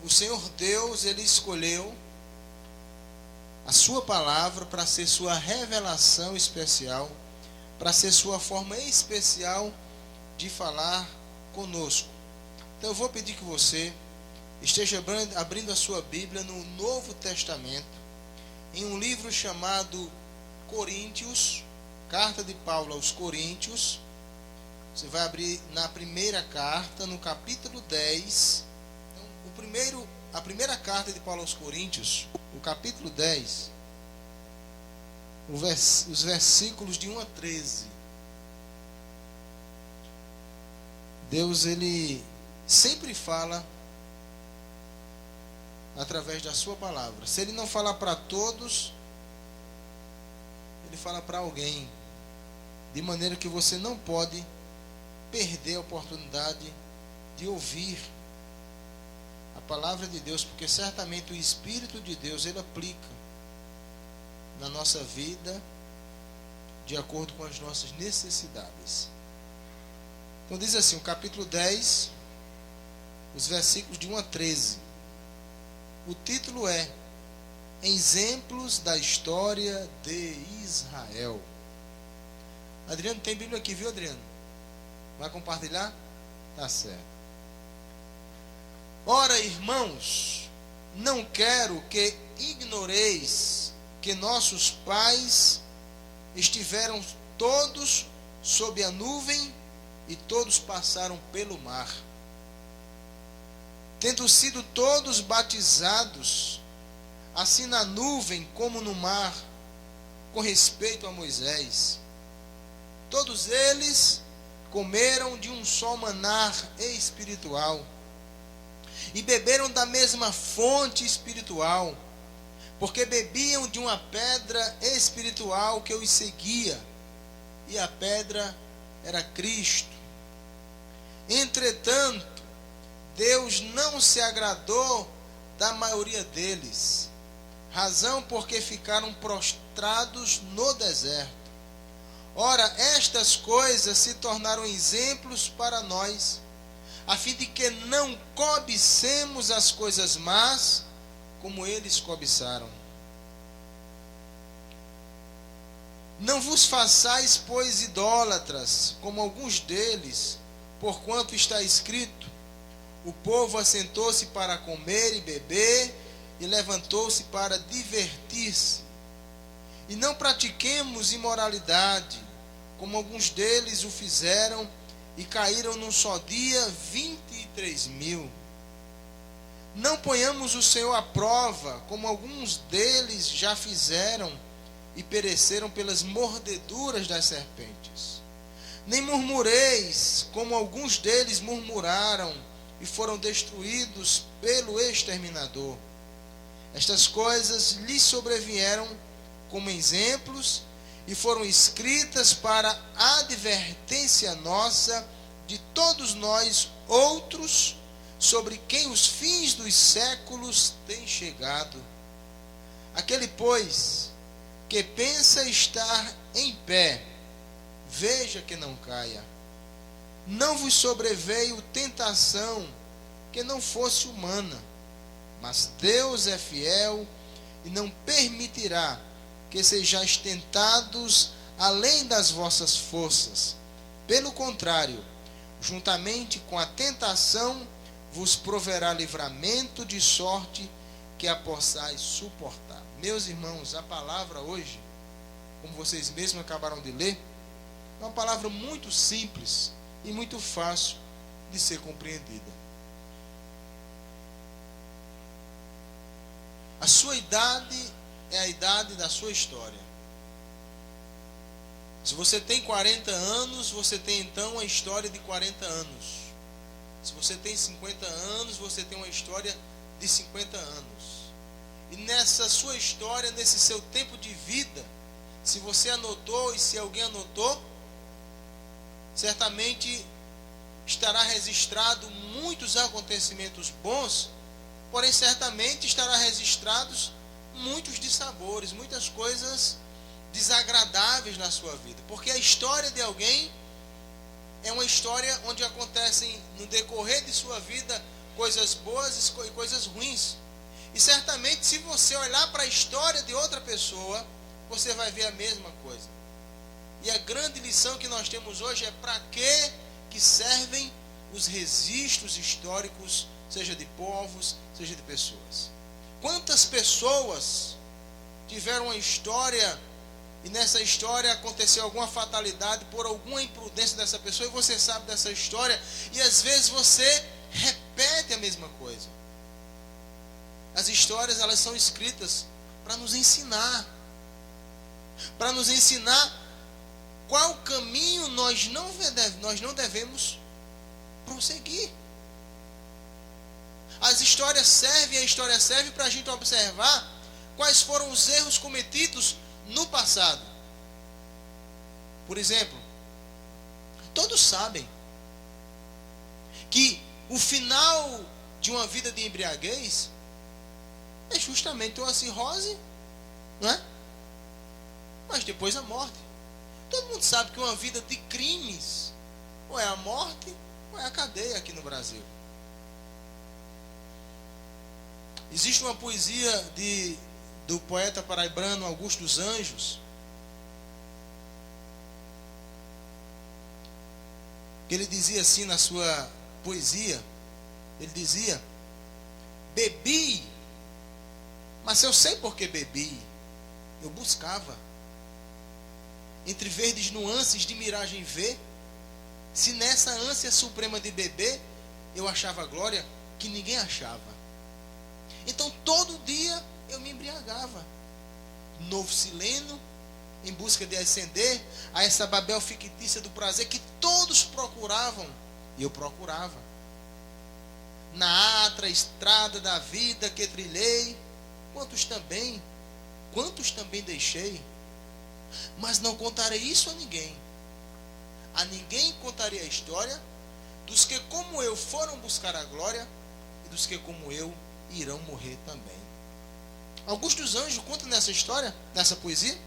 o Senhor Deus, Ele escolheu a sua palavra para ser sua revelação especial, para ser sua forma especial de falar conosco. Então eu vou pedir que você esteja abrindo a sua Bíblia no Novo Testamento, em um livro chamado Coríntios, Carta de Paulo aos Coríntios. Você vai abrir na primeira carta, no capítulo 10. Então, a primeira carta de Paulo aos Coríntios, o capítulo 10, os versículos de 1 a 13. Deus, Ele sempre fala através da sua palavra. Se Ele não falar para todos, Ele fala para alguém, de maneira que você não pode perder a oportunidade de ouvir a palavra de Deus, porque certamente o Espírito de Deus, Ele aplica na nossa vida de acordo com as nossas necessidades. Então diz assim, o capítulo 10, os versículos de 1 a 13. O título é Exemplos da História de Israel. Adriano, tem Bíblia aqui, viu, Adriano? Vai compartilhar? Tá certo. Ora, irmãos, não quero que ignoreis que nossos pais estiveram todos sob a nuvem e todos passaram pelo mar, tendo sido todos batizados, assim na nuvem como no mar, com respeito a Moisés. Todos eles comeram de um só maná espiritual e beberam da mesma fonte espiritual, porque bebiam de uma pedra espiritual que os seguia, e a pedra era Cristo. Entretanto, Deus não se agradou da maioria deles, razão porque ficaram prostrados no deserto. Ora, estas coisas se tornaram exemplos para nós, a fim de que não cobicemos as coisas más, como eles cobiçaram. Não vos façais, pois, idólatras, como alguns deles, porquanto está escrito: o povo assentou-se para comer e beber, e levantou-se para divertir-se. E não pratiquemos imoralidade, como alguns deles o fizeram, e caíram num só dia 23.000. Não ponhamos o Senhor à prova, como alguns deles já fizeram, e pereceram pelas mordeduras das serpentes. Nem murmureis, como alguns deles murmuraram, e foram destruídos pelo exterminador. Estas coisas lhes sobrevieram como exemplos, e foram escritas para advertência nossa de todos nós outros, sobre quem os fins dos séculos têm chegado. Aquele, pois, que pensa estar em pé, veja que não caia. Não vos sobreveio tentação que não fosse humana, mas Deus é fiel e não permitirá que sejais tentados além das vossas forças. Pelo contrário, juntamente com a tentação, vos proverá livramento, de sorte que a possais suportar. Meus irmãos, a palavra hoje, como vocês mesmos acabaram de ler, é uma palavra muito simples e muito fácil de ser compreendida. A sua idade é a idade da sua história. Se você tem 40 anos, você tem então a história de 40 anos. Se você tem 50 anos, você tem uma história de 50 anos. E nessa sua história, nesse seu tempo de vida, se você anotou e se alguém anotou, certamente estará registrado muitos acontecimentos bons, porém certamente estará registrados muitos dissabores, muitas coisas desagradáveis na sua vida, porque a história de alguém é uma história onde acontecem no decorrer de sua vida coisas boas e coisas ruins. E certamente, se você olhar para a história de outra pessoa, você vai ver a mesma coisa. E a grande lição que nós temos hoje é para que servem os registros históricos, seja de povos, seja de pessoas. Quantas pessoas tiveram uma história e nessa história aconteceu alguma fatalidade por alguma imprudência dessa pessoa, e você sabe dessa história, e às vezes você repete a mesma coisa. As histórias, elas são escritas para nos ensinar qual caminho nós não devemos prosseguir. A história serve para a gente observar quais foram os erros cometidos no passado. Por exemplo, todos sabem que o final de uma vida de embriaguez é justamente uma cirrose, não é? Mas depois a morte. Todo mundo sabe que uma vida de crimes ou é a morte ou é a cadeia aqui no Brasil. Existe uma poesia do poeta paraibano Augusto dos Anjos, que ele dizia assim na sua poesia, ele dizia: bebi, mas eu sei por que bebi, eu buscava, entre verdes nuances de miragem ver, se nessa ânsia suprema de beber, eu achava glória que ninguém achava. Então todo dia eu me embriagava, novo sileno, em busca de ascender a essa Babel fictícia do prazer que todos procuravam, e eu procurava. Na atra estrada da vida que trilhei, quantos também deixei, mas não contarei isso a ninguém contarei a história dos que como eu foram buscar a glória, e dos que como eu irão morrer também. Augusto dos Anjos conta nessa história, nessa poesia,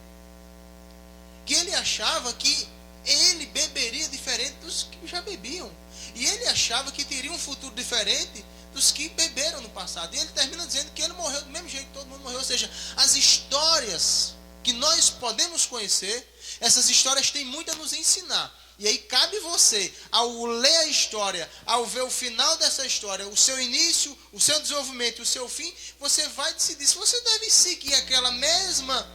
que ele achava que ele beberia diferente dos que já bebiam, e ele achava que teria um futuro diferente dos que beberam no passado, e ele termina dizendo que ele morreu do mesmo jeito que todo mundo morreu. Ou seja, as histórias que nós podemos conhecer, essas histórias têm muito a nos ensinar. E aí cabe você, ao ler a história, ao ver o final dessa história, o seu início, o seu desenvolvimento e o seu fim, você vai decidir se você deve seguir aquela mesma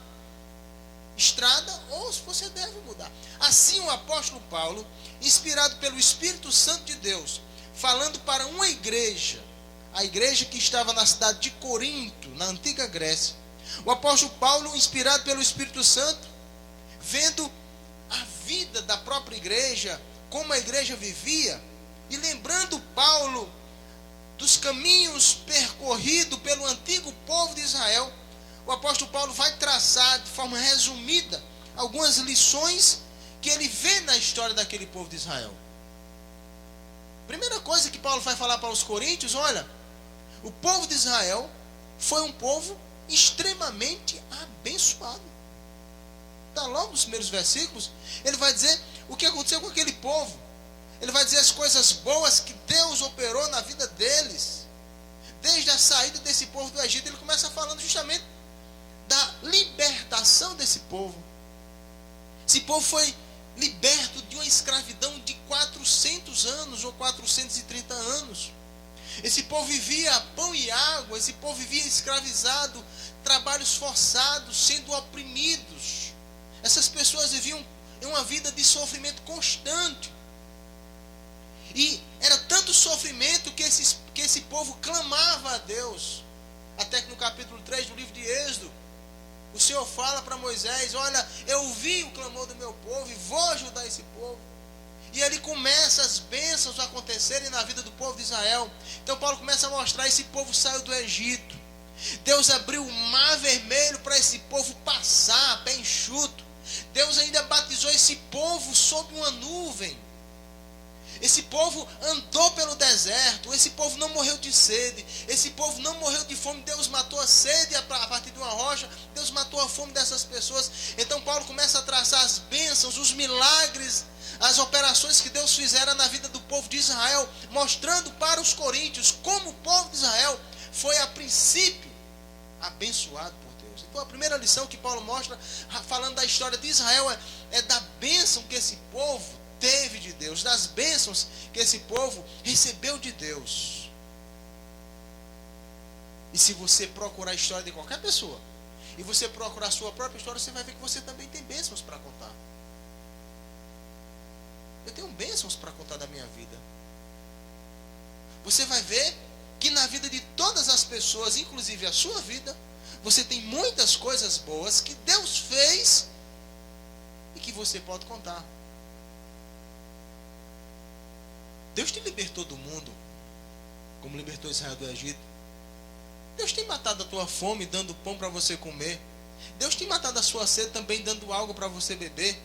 estrada ou se você deve mudar. Assim o apóstolo Paulo, inspirado pelo Espírito Santo de Deus, falando para uma igreja, a igreja que estava na cidade de Corinto, na antiga Grécia, o apóstolo Paulo, inspirado pelo Espírito Santo, vendo a vida da própria igreja, como a igreja vivia, e lembrando Paulo dos caminhos percorridos pelo antigo povo de Israel, o apóstolo Paulo vai traçar de forma resumida algumas lições que ele vê na história daquele povo de Israel. Primeira coisa que Paulo vai falar para os coríntios: olha, o povo de Israel foi um povo extremamente abençoado. Está logo nos primeiros versículos, ele vai dizer o que aconteceu com aquele povo. Ele vai dizer as coisas boas que Deus operou na vida deles. Desde a saída desse povo do Egito, ele começa falando justamente da libertação desse povo. Esse povo foi liberto de uma escravidão de 400 anos ou 430 anos. Esse povo vivia a pão e água, esse povo vivia escravizado, trabalhos forçados, sendo oprimidos. Essas pessoas viviam em uma vida de sofrimento constante. E era tanto sofrimento que esse povo clamava a Deus. Até que no capítulo 3 do livro de Êxodo, o Senhor fala para Moisés: olha, eu ouvi o clamor do meu povo e vou ajudar esse povo. E ali começa as bênçãos a acontecerem na vida do povo de Israel. Então Paulo começa a mostrar: esse povo saiu do Egito. Deus abriu o mar vermelho para esse povo passar a pé enxuto. Deus ainda batizou esse povo sob uma nuvem. Esse povo andou pelo deserto, esse povo não morreu de sede, esse povo não morreu de fome. Deus matou a sede a partir de uma rocha, Deus matou a fome dessas pessoas. Então Paulo começa a traçar as bênçãos, os milagres, as operações que Deus fizera na vida do povo de Israel, mostrando para os coríntios como o povo de Israel foi a princípio abençoado por Deus. Então a primeira lição que Paulo mostra, falando da história de Israel, é da bênção que esse povo teve de Deus, das bênçãos que esse povo recebeu de Deus. E se você procurar a história de qualquer pessoa, e você procurar a sua própria história, você vai ver que você também tem bênçãos para contar. Eu tenho bênçãos para contar da minha vida. Você vai ver que na vida de todas as pessoas, inclusive a sua vida, você tem muitas coisas boas que Deus fez e que você pode contar. Deus te libertou do mundo, como libertou Israel do Egito. Deus tem matado a tua fome, dando pão para você comer. Deus tem matado a sua sede também, dando algo para você beber.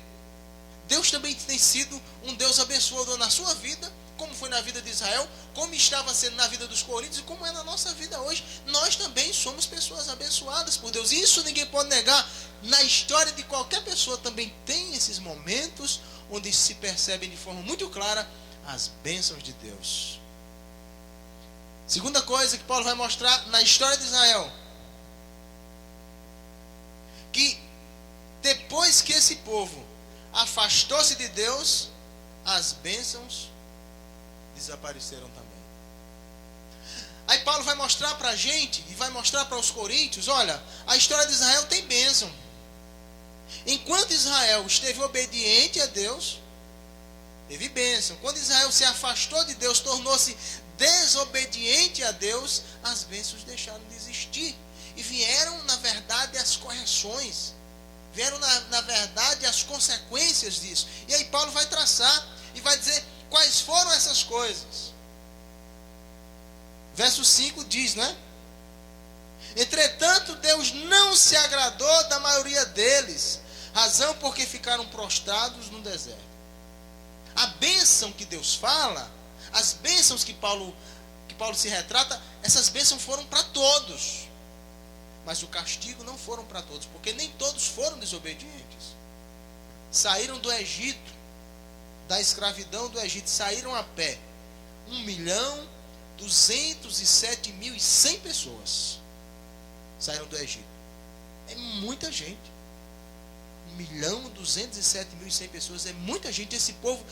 Deus também tem sido um Deus abençoador na sua vida, como foi na vida de Israel, como estava sendo na vida dos coríntios e como é na nossa vida hoje. Nós também somos pessoas abençoadas por Deus. Isso ninguém pode negar. Na história de qualquer pessoa também tem esses momentos onde se percebem de forma muito clara as bênçãos de Deus. Segunda coisa que Paulo vai mostrar na história de Israel, que depois que esse povo afastou-se de Deus, as bênçãos desapareceram também. Aí Paulo vai mostrar para a gente, e vai mostrar para os coríntios, olha, a história de Israel tem bênção. Enquanto Israel esteve obediente a Deus, teve bênção. Quando Israel se afastou de Deus, tornou-se desobediente a Deus, as bênçãos deixaram de existir. E vieram, na verdade, as correções. Vieram, na verdade, as consequências disso. E aí Paulo vai traçar e vai dizer quais foram essas coisas. Verso 5 diz, né? Entretanto, Deus não se agradou da maioria deles, razão porque ficaram prostrados no deserto. A bênção que Deus fala, as bênçãos que Paulo se retrata, essas bênçãos foram para todos. Mas o castigo não foram para todos, porque nem todos foram desobedientes. Saíram do Egito, da escravidão do Egito, saíram a pé. 1.207.100 pessoas saíram do Egito. É muita gente. 1.207.100 pessoas é muita gente. Esse povo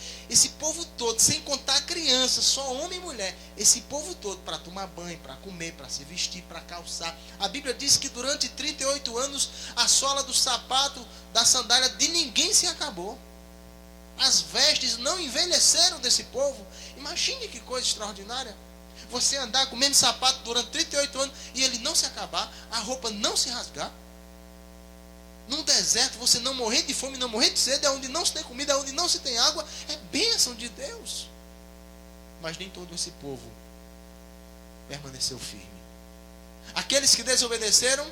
todo, sem contar crianças, só homem e mulher, esse povo todo, para tomar banho, para comer, para se vestir, para calçar. A Bíblia diz que durante 38 anos a sola do sapato, da sandália de ninguém se acabou. As vestes não envelheceram desse povo. Imagine que coisa extraordinária. Você andar com o mesmo sapato durante 38 anos e ele não se acabar, a roupa não se rasgar. Num deserto, você não morrer de fome, não morrer de sede, onde não se tem comida, onde não se tem água, é bênção de Deus. Mas nem todo esse povo permaneceu firme. Aqueles que desobedeceram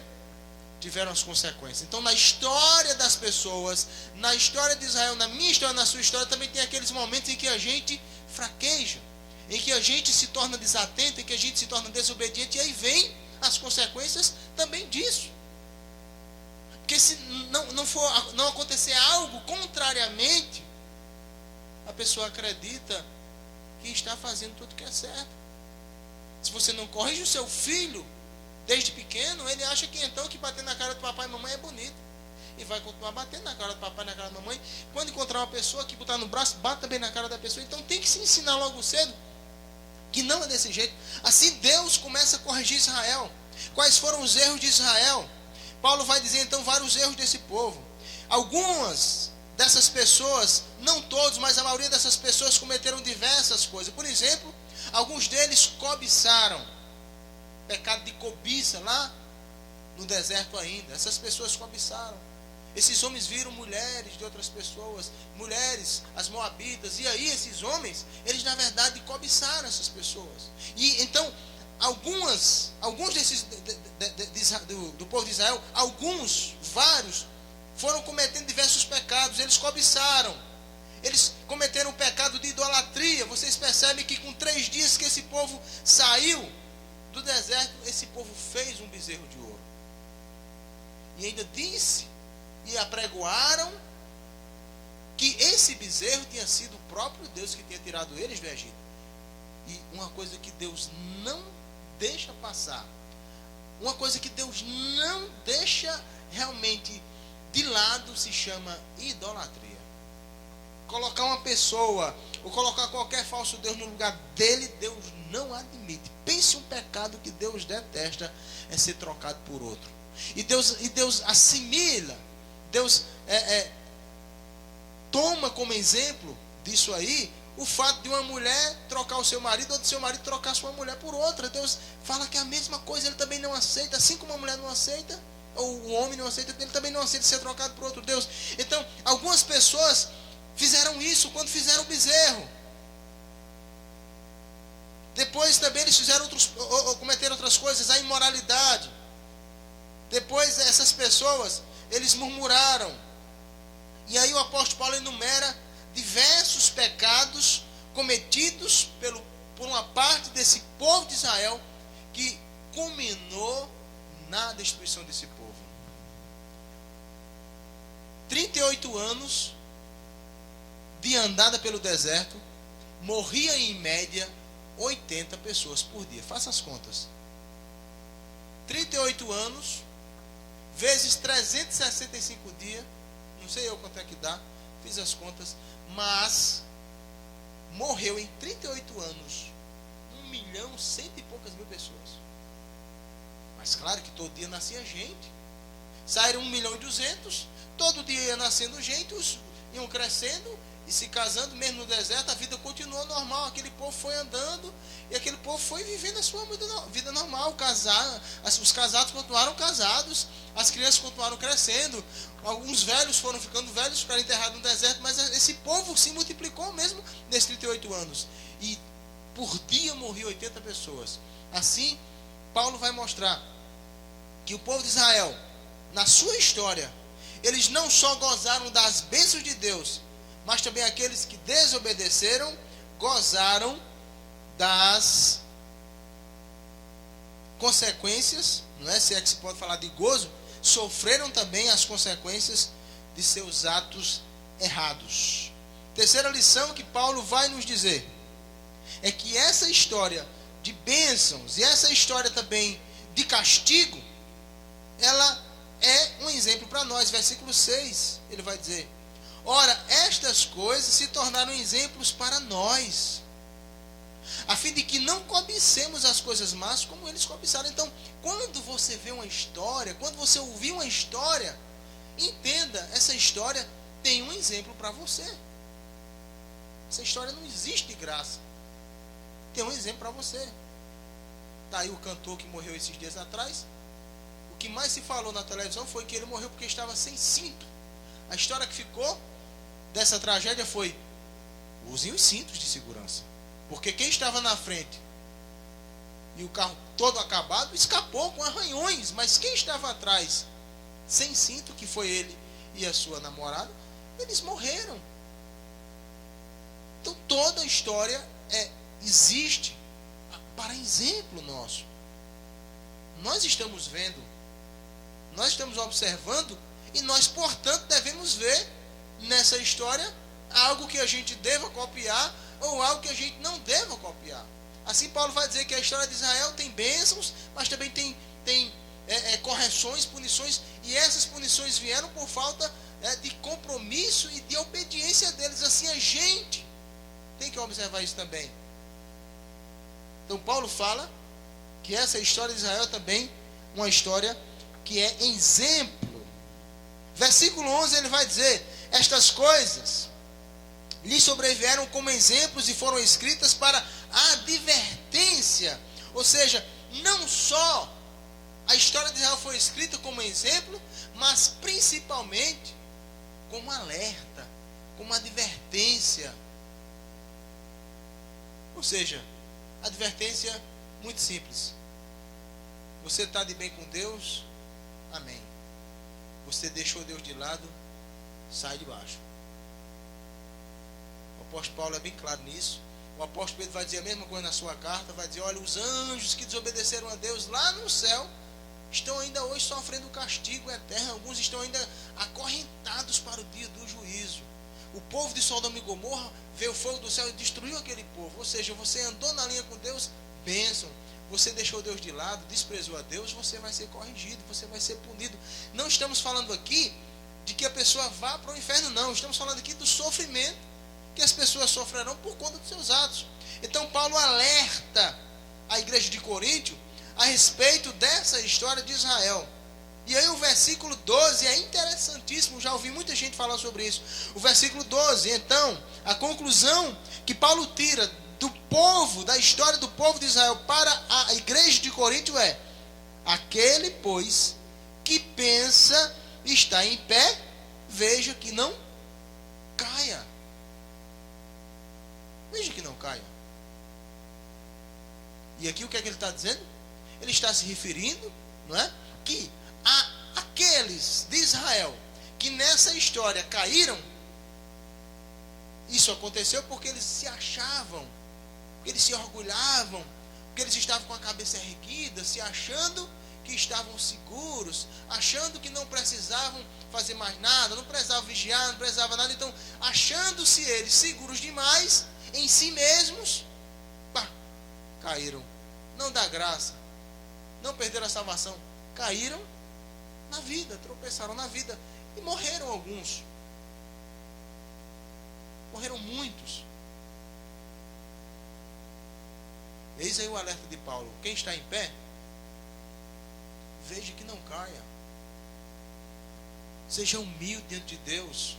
tiveram as consequências. Então, na história das pessoas, na história de Israel, na minha história, na sua história, também tem aqueles momentos em que a gente fraqueja, em que a gente se torna desatento, em que a gente se torna desobediente, e aí vem as consequências também disso. Porque se não acontecer algo contrariamente, a pessoa acredita que está fazendo tudo que é certo. Se você não corrige o seu filho desde pequeno, ele acha que então que bater na cara do papai e mamãe é bonito. E vai continuar batendo na cara do papai e na cara da mamãe. Quando encontrar uma pessoa que botar no braço, bate também na cara da pessoa. Então tem que se ensinar logo cedo que não é desse jeito. Assim Deus começa a corrigir Israel. Quais foram os erros de Israel? Paulo vai dizer então vários erros desse povo. Algumas dessas pessoas, não todos, mas a maioria dessas pessoas cometeram diversas coisas. Por exemplo, alguns deles cobiçaram. Pecado de cobiça lá no deserto ainda. Essas pessoas cobiçaram. Esses homens viram mulheres de outras pessoas, mulheres, as moabitas, e aí esses homens, eles na verdade cobiçaram essas pessoas. E então, alguns desses do povo de Israel, vários, foram cometendo diversos pecados. Eles cobiçaram, eles cometeram o pecado de idolatria. Vocês percebem que com 3 dias que esse povo saiu do deserto, esse povo fez um bezerro de ouro. E ainda disse, e apregoaram, que esse bezerro tinha sido o próprio Deus que tinha tirado eles do Egito. E uma coisa que Deus não deixa passar, uma coisa que Deus não deixa realmente de lado, se chama idolatria. Colocar uma pessoa, ou colocar qualquer falso Deus no lugar dele, Deus não admite. Pense um pecado que Deus detesta, é ser trocado por outro. E Deus assimila, Deus toma como exemplo disso aí o fato de uma mulher trocar o seu marido, ou de seu marido trocar sua mulher por outra. Deus fala que é a mesma coisa, ele também não aceita, assim como a mulher não aceita, ou o homem não aceita, ele também não aceita ser trocado por outro Deus. Então, algumas pessoas fizeram isso quando fizeram o bezerro. Depois também eles fizeram cometeram outras coisas, a imoralidade. Depois essas pessoas, eles murmuraram. E aí o apóstolo Paulo enumera diversos pecados cometidos por uma parte desse povo de Israel, que culminou na destruição desse povo. 38 anos de andada pelo deserto, morria em média 80 pessoas por dia. Faça as contas. 38 anos vezes 365 dias, não sei eu quanto é que dá, fiz as contas, mas morreu em 38 anos 1.100.000 e poucas mil pessoas. Mas claro que todo dia nascia gente. Saíram 1.200.000, todo dia ia nascendo gente, iam crescendo e se casando, mesmo no deserto, a vida continuou normal. Aquele povo foi andando e aquele povo foi vivendo a sua vida normal. Os casados continuaram casados, as crianças continuaram crescendo, alguns velhos foram ficando velhos, ficaram enterrados no deserto, mas esse povo se multiplicou mesmo nesses 38 anos. E por dia morriam 80 pessoas. Assim, Paulo vai mostrar que o povo de Israel, na sua história, eles não só gozaram das bênçãos de Deus, mas também aqueles que desobedeceram gozaram das consequências, não é? Se é que se pode falar de gozo, sofreram também as consequências de seus atos errados. Terceira lição que Paulo vai nos dizer é que essa história de bênçãos e essa história também de castigo, ela é um exemplo para nós. Versículo 6, ele vai dizer: ora, estas coisas se tornaram exemplos para nós, a fim de que não cobicemos as coisas más como eles cobiçaram. Então, quando você vê uma história, quando você ouvir uma história, entenda, essa história tem um exemplo para você. Essa história não existe de graça. Tem um exemplo para você. Está aí o cantor que morreu esses dias atrás. O que mais se falou na televisão foi que ele morreu porque estava sem cinto. A história que ficou dessa tragédia foi: usem os cintos de segurança, porque quem estava na frente e o carro todo acabado escapou com arranhões, mas quem estava atrás sem cinto, que foi ele e a sua namorada, eles morreram. Então toda a história existe para exemplo nosso. Nós estamos vendo, nós estamos observando, e nós, portanto, devemos ver nessa história algo que a gente deva copiar ou algo que a gente não deva copiar. Assim, Paulo vai dizer que a história de Israel tem bênçãos, mas também tem correções, punições, e essas punições vieram por falta de compromisso e de obediência deles. Assim, a gente tem que observar isso também. Então, Paulo fala que essa história de Israel também é uma história que é exemplo. Versículo 11, ele vai dizer: estas coisas lhe sobrevieram como exemplos e foram escritas para advertência. Ou seja, não só a história de Israel foi escrita como exemplo, mas principalmente como alerta, como advertência. Ou seja, advertência muito simples. Você está de bem com Deus? Amém. Você deixou Deus de lado? Sai de baixo. apóstolo Paulo é bem claro nisso. O apóstolo Pedro vai dizer a mesma coisa na sua carta, vai dizer, olha, os anjos que desobedeceram a Deus lá no céu estão ainda hoje sofrendo o castigo eterno. Alguns estão ainda acorrentados para o dia do juízo. O povo de Sodoma e Gomorra veio o fogo do céu e destruiu aquele povo. Ou seja, você andou na linha com Deus, bênção. Você deixou Deus de lado, desprezou a Deus, você vai ser corrigido, você vai ser punido. Não estamos falando aqui de que a pessoa vá para o inferno, não. Estamos falando aqui do sofrimento que as pessoas sofrerão por conta dos seus atos. Então Paulo alerta a igreja de Coríntio a respeito dessa história de Israel. E aí o versículo 12 é interessantíssimo, já ouvi muita gente falar sobre isso. O versículo 12, então, a conclusão que Paulo tira do povo, da história do povo de Israel para a igreja de Coríntio é: aquele, pois, que pensa estar em pé, veja que não caia. Veja que não caia. E aqui o que é que ele está dizendo? Ele está se referindo, não é? Que aqueles de Israel que nessa história caíram, isso aconteceu porque eles se achavam, porque eles se orgulhavam, porque eles estavam com a cabeça erguida, se achando que estavam seguros, achando que não precisavam fazer mais nada, não precisavam vigiar, não precisavam nada. Então, achando-se eles seguros demais em si mesmos, caíram. Não dá graça, não perderam a salvação, caíram na vida, tropeçaram na vida e morreram alguns, morreram muitos. Eis aí o alerta de Paulo: quem está em pé, veja que não caia, seja humilde diante de Deus,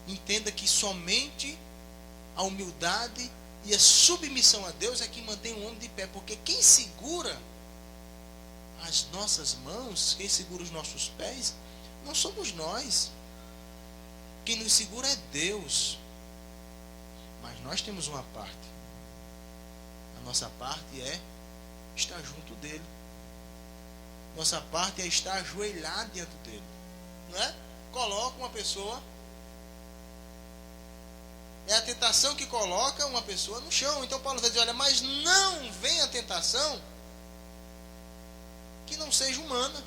entenda que somente a humildade e a submissão a Deus é que mantém o homem de pé, porque quem segura as nossas mãos, quem segura os nossos pés, não somos nós. Quem nos segura é Deus. Mas nós temos uma parte. A nossa parte é estar junto dele. Nossa parte é estar ajoelhado diante dele. Não é? Coloca uma pessoa. É a tentação que coloca uma pessoa no chão. Então Paulo vai dizer, olha, mas não vem a tentação que não seja humana.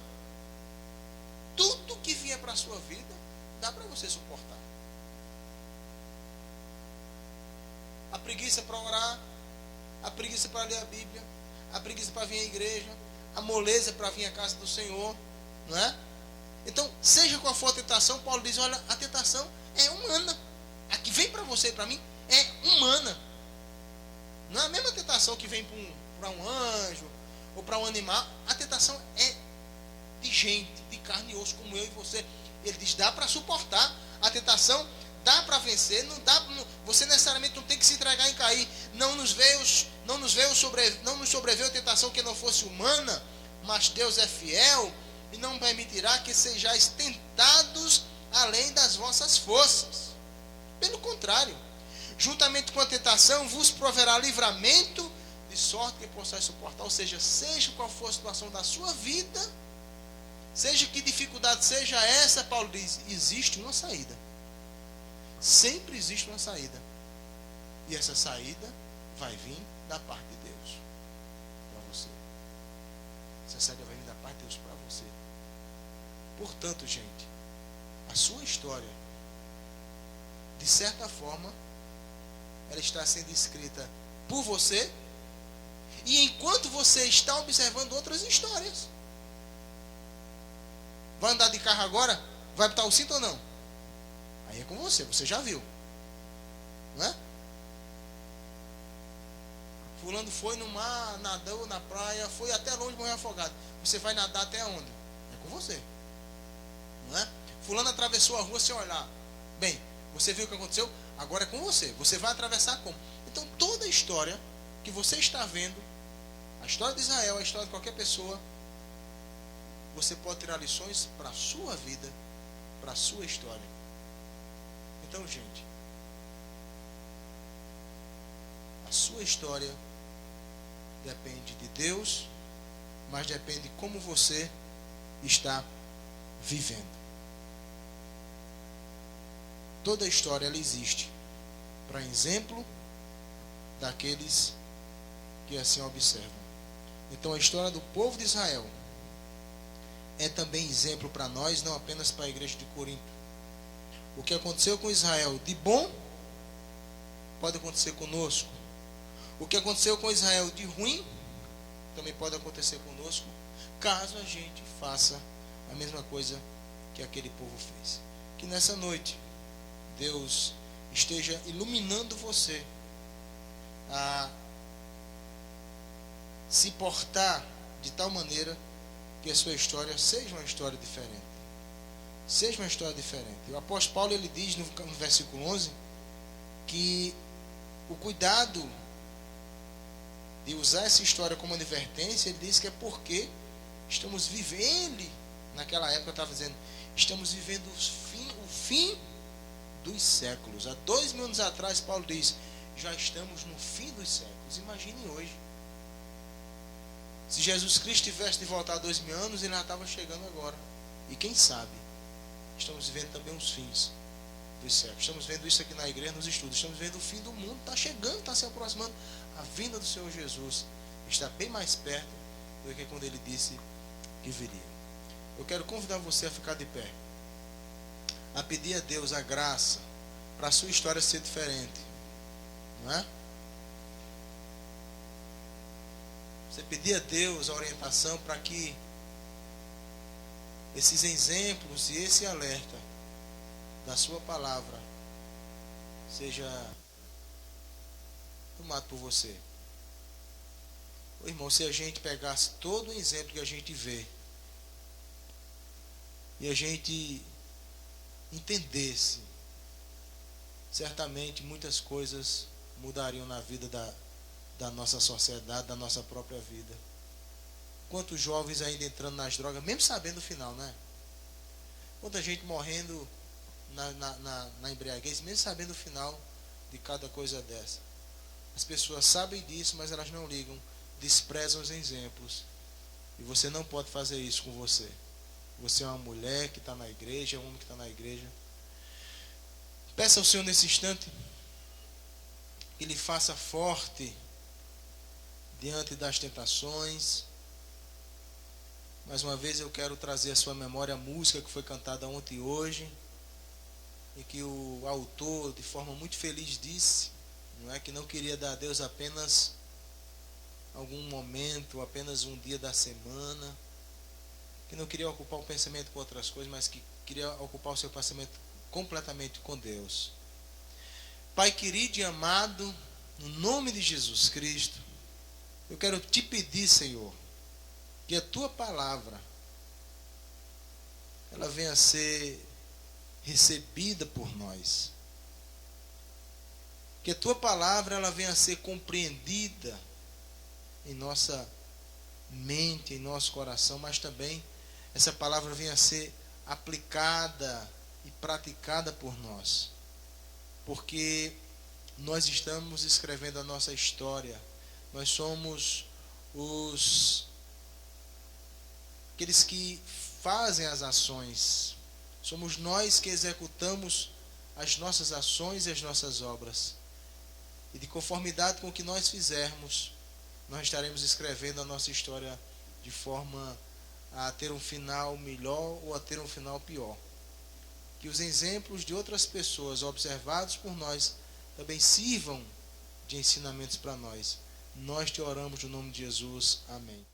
Tudo que vier para a sua vida, dá para você suportar. A preguiça para orar, a preguiça para ler a Bíblia, a preguiça para vir à igreja, a moleza para vir à casa do Senhor, não é? Então, seja qual for a tentação, Paulo diz, olha, a tentação é humana. A que vem para você e para mim é humana. Não é a mesma tentação que vem para um anjo ou para um animal. A tentação é de gente, de carne e osso, como eu e você. Ele diz, dá para suportar. A tentação dá para vencer. Não dá, você necessariamente não tem que se entregar em cair. Não nos sobreveu a tentação que não fosse humana, mas Deus é fiel e não permitirá que sejais tentados além das vossas forças. Pelo contrário, juntamente com a tentação vos proverá livramento, de sorte que possais suportar. Ou seja qual for a situação da sua vida, seja que dificuldade seja essa, Paulo diz, existe uma saída. Sempre existe uma saída. E essa saída vai vir da parte de Deus para você. Essa saída vai vir da parte de Deus para você. Portanto, gente, a sua história, de certa forma, ela está sendo escrita por você, e enquanto você está observando outras histórias. Vai andar de carro agora? Vai botar o cinto ou não? Aí é com você, você já viu, não é? Fulano foi no mar, nadou na praia, foi até longe, morreu afogado. Você vai nadar até onde? É com você, não é? Fulano atravessou a rua sem olhar. Bem, você viu o que aconteceu? Agora é com você. Você vai atravessar como? Então toda a história que você está vendo, a história de Israel, a história de qualquer pessoa, você pode tirar lições para a sua vida, para a sua história. Então, gente, a sua história depende de Deus, mas depende de como você está vivendo. Toda a história, ela existe, para exemplo daqueles que assim observam. Então a história do povo de Israel é também exemplo para nós, não apenas para a igreja de Corinto. O que aconteceu com Israel de bom pode acontecer conosco. O que aconteceu com Israel de ruim também pode acontecer conosco, caso a gente faça a mesma coisa que aquele povo fez. Que nessa noite Deus esteja iluminando você a se portar de tal maneira que a sua história seja uma história diferente. Seja uma história diferente. O apóstolo Paulo, ele diz no versículo 11 que o cuidado de usar essa história como advertência, ele diz que é porque estamos vivendo, ele naquela época estava dizendo, estamos vivendo o fim dos séculos. Há 2000 anos atrás, Paulo diz, já estamos no fim dos séculos. Imagine hoje. Se Jesus Cristo tivesse de voltar 2000 anos, ele já estava chegando agora. E quem sabe, estamos vivendo também os fins dos séculos. Estamos vendo isso aqui na igreja, nos estudos. Estamos vendo o fim do mundo, está chegando, está se aproximando. A vinda do Senhor Jesus está bem mais perto do que quando ele disse que viria. Eu quero convidar você a ficar de pé, a pedir a Deus a graça para a sua história ser diferente, não é? Você pedir a Deus a orientação para que esses exemplos e esse alerta da sua palavra seja tomado por você. Ô, irmão, se a gente pegasse todo o exemplo que a gente vê e a gente entendesse, certamente muitas coisas mudariam na vida da nossa sociedade, da nossa própria vida. Quantos jovens ainda entrando nas drogas, mesmo sabendo o final, né? Quanta gente morrendo na embriaguez, mesmo sabendo o final de cada coisa dessa. As pessoas sabem disso, mas elas não ligam, desprezam os exemplos. E você não pode fazer isso com você. Você é uma mulher que está na igreja, é um homem que está na igreja. Peça ao Senhor nesse instante que Ele faça forte diante das tentações. Mais uma vez eu quero trazer à sua memória a música que foi cantada ontem e hoje, e que o autor, de forma muito feliz, disse, não é, que não queria dar a Deus apenas algum momento, apenas um dia da semana, que não queria ocupar o pensamento com outras coisas, mas que queria ocupar o seu pensamento completamente com Deus. Pai querido e amado, no nome de Jesus Cristo, eu quero te pedir, Senhor, que a tua palavra ela venha a ser recebida por nós. Que a tua palavra ela venha a ser compreendida em nossa mente, em nosso coração, mas também essa palavra venha a ser aplicada e praticada por nós. Porque nós estamos escrevendo a nossa história. Nós somos aqueles que fazem as ações. Somos nós que executamos as nossas ações e as nossas obras. E de conformidade com o que nós fizermos, nós estaremos escrevendo a nossa história de forma a ter um final melhor ou a ter um final pior. Que os exemplos de outras pessoas observados por nós também sirvam de ensinamentos para nós. Nós te oramos no nome de Jesus. Amém.